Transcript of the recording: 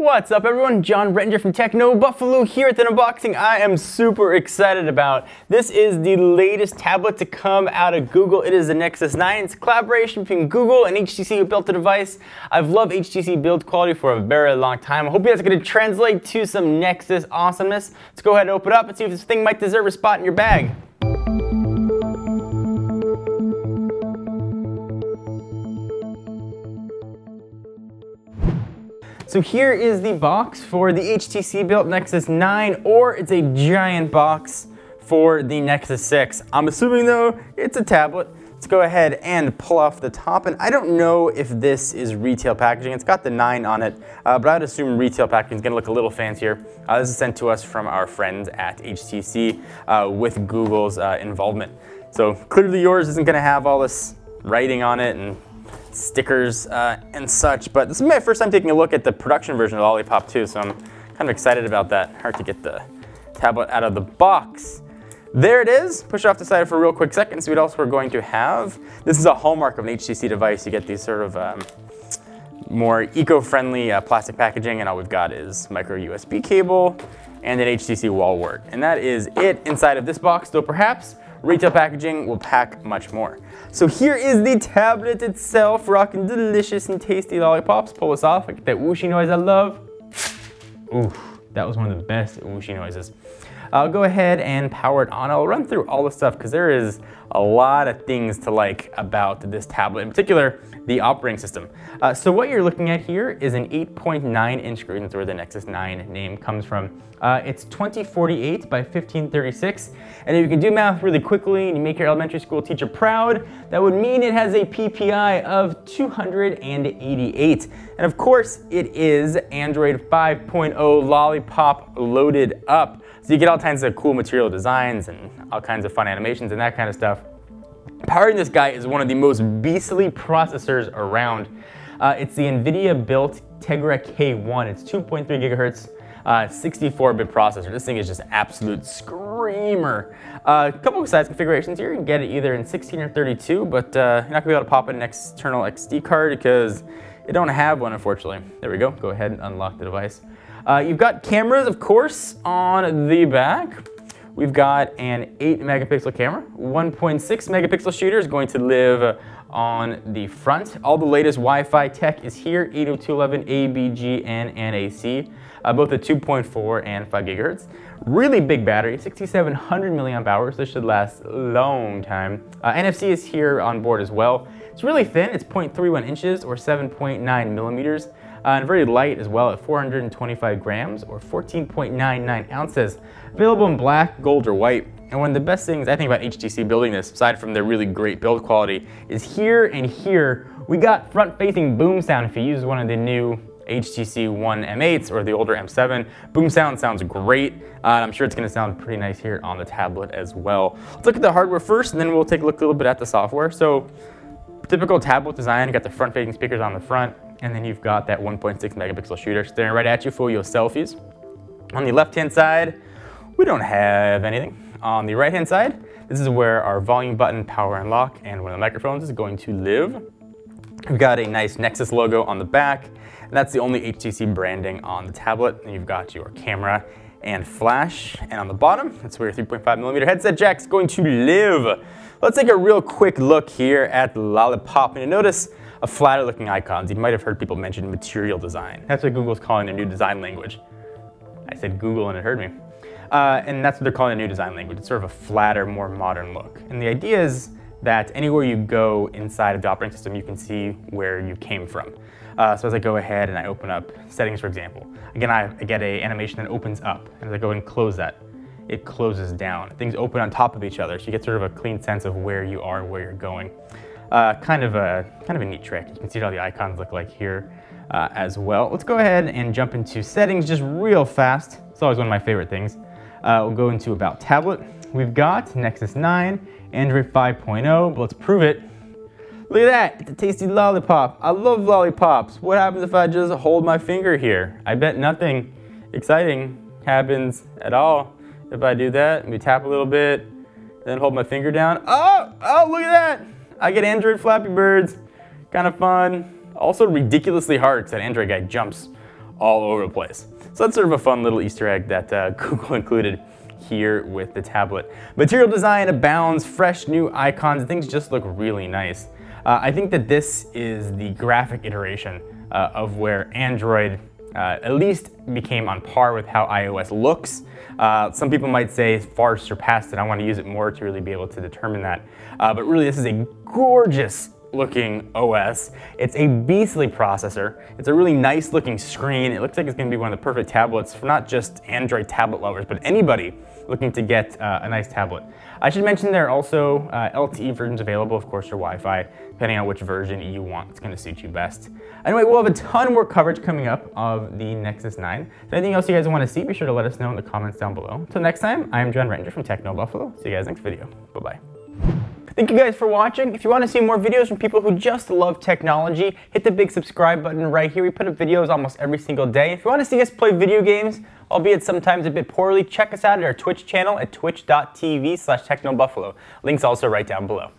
What's up everyone, John Rettinger from Techno Buffalo here with an unboxing I am super excited about. This is the latest tablet to come out of Google. It is the Nexus 9. It's a collaboration between Google and HTC who built the device. I've loved HTC build quality for a very long time. I hope that's going to translate to some Nexus awesomeness. Let's go ahead and open it up and see if this thing might deserve a spot in your bag. So here is the box for the HTC built Nexus 9, or it's a giant box for the Nexus 6. I'm assuming though it's a tablet. Let's go ahead and pull off the top, and I don't know if this is retail packaging. It's got the 9 on it, but I'd assume retail packaging is gonna look a little fancier. This is sent to us from our friends at HTC with Google's involvement. So clearly yours isn't gonna have all this writing on it and stickers and such, but this is my first time taking a look at the production version of Lollipop too, so I'm kind of excited about that. Hard to get the tablet out of the box. There it is. Push it off the side for a real quick second, see what else we're going to have. This is a hallmark of an HTC device. You get these sort of more eco-friendly plastic packaging, and all we've got is micro USB cable and an HTC wall wart. And that is it inside of this box, though perhaps retail packaging will pack much more. So here is the tablet itself, rocking delicious and tasty lollipops. Pull this off, I get that whooshy noise I love. Ooh, that was one of the best whooshy noises. I'll go ahead and power it on. I'll run through all the stuff because there is a lot of things to like about this tablet, in particular the operating system. So what you're looking at here is an 8.9-inch screen. That's where the Nexus 9 name comes from. It's 2048 by 1536, and if you can do math really quickly and you make your elementary school teacher proud, that would mean it has a PPI of 288. And of course, it is Android 5.0 Lollipop loaded up. So you get all kinds of cool material designs and all kinds of fun animations and that kind of stuff. Powering this guy is one of the most beastly processors around. It's the NVIDIA-built Tegra K1. It's 2.3 gigahertz, 64-bit processor. This thing is just absolute screamer. A couple of size configurations here. You can get it either in 16 or 32, but you're not gonna be able to pop in an external SD card because you don't have one, unfortunately. There we go. Go ahead and unlock the device. You've got cameras, of course, on the back. We've got an 8-megapixel camera. 1.6 megapixel shooter is going to live on the front. All the latest Wi-Fi tech is here, 802.11 ABG and NAC, both at 2.4 and 5 gigahertz. Really big battery, 6,700 milliamp hours. This should last a long time. NFC is here on board as well. It's really thin. It's 0.31 inches or 7.9 millimeters. And very light as well at 425 grams or 14.99 ounces. Available in black, gold, or white. And one of the best things I think about HTC building this, aside from their really great build quality, is here and here we got front-facing boom sound. If you use one of the new HTC One M8s or the older M7, boom sound sounds great. I'm sure it's going to sound pretty nice here on the tablet as well. Let's look at the hardware first, and then we'll take a look a little bit at the software. So, typical tablet design, you got the front-facing speakers on the front, and then you've got that 1.6 megapixel shooter staring right at you for your selfies. On the left-hand side, we don't have anything. On the right-hand side, this is where our volume button, power and lock, and one of the microphones is going to live. We've got a nice Nexus logo on the back, and that's the only HTC branding on the tablet. And you've got your camera and flash, and on the bottom, that's where your 3.5 millimeter headset jack is going to live. Let's take a real quick look here at Lollipop, and you notice a flatter looking icons. You might have heard people mention material design. That's what Google's calling their new design language. I said Google and it heard me. And that's what they're calling a new design language. It's sort of a flatter, more modern look. And the idea is that anywhere you go inside of the operating system, you can see where you came from. So as I go ahead and I open up settings, for example, again, I get an animation that opens up. And as I go and close that, it closes down. Things open on top of each other, so you get sort of a clean sense of where you are and where you're going. Kind of a neat trick. You can see what all the icons look like here as well. Let's go ahead and jump into settings just real fast. It's always one of my favorite things. We'll go into About Tablet. We've got Nexus 9, Android 5.0, but let's prove it. Look at that, it's a tasty lollipop. I love lollipops. What happens if I just hold my finger here? I bet nothing exciting happens at all if I do that. Let me tap a little bit, then hold my finger down. Oh, look at that. I get Android Flappy Birds. Kind of fun. Also ridiculously hard because that Android guy jumps all over the place. So that's sort of a fun little Easter egg that Google included here with the tablet. Material design abounds, fresh new icons, and things just look really nice. I think that this is the graphic iteration of where Android at least became on par with how iOS looks. Some people might say far surpassed it. I want to use it more to really be able to determine that. But really, this is a gorgeous looking OS. It's a beastly processor. It's a really nice looking screen. It looks like it's going to be one of the perfect tablets for not just Android tablet lovers, but anybody looking to get a nice tablet. I should mention there are also LTE versions available, of course, or Wi-Fi, depending on which version you want. It's going to suit you best. Anyway, we'll have a ton more coverage coming up of the Nexus 9. If there's anything else you guys want to see, be sure to let us know in the comments down below. Until next time, I'm John Ranger from Techno Buffalo. See you guys next video. Bye-bye. Thank you guys for watching. If you want to see more videos from people who just love technology, hit the big subscribe button right here. We put up videos almost every single day. If you want to see us play video games, albeit sometimes a bit poorly, check us out at our Twitch channel at twitch.tv/technobuffalo. Links also right down below.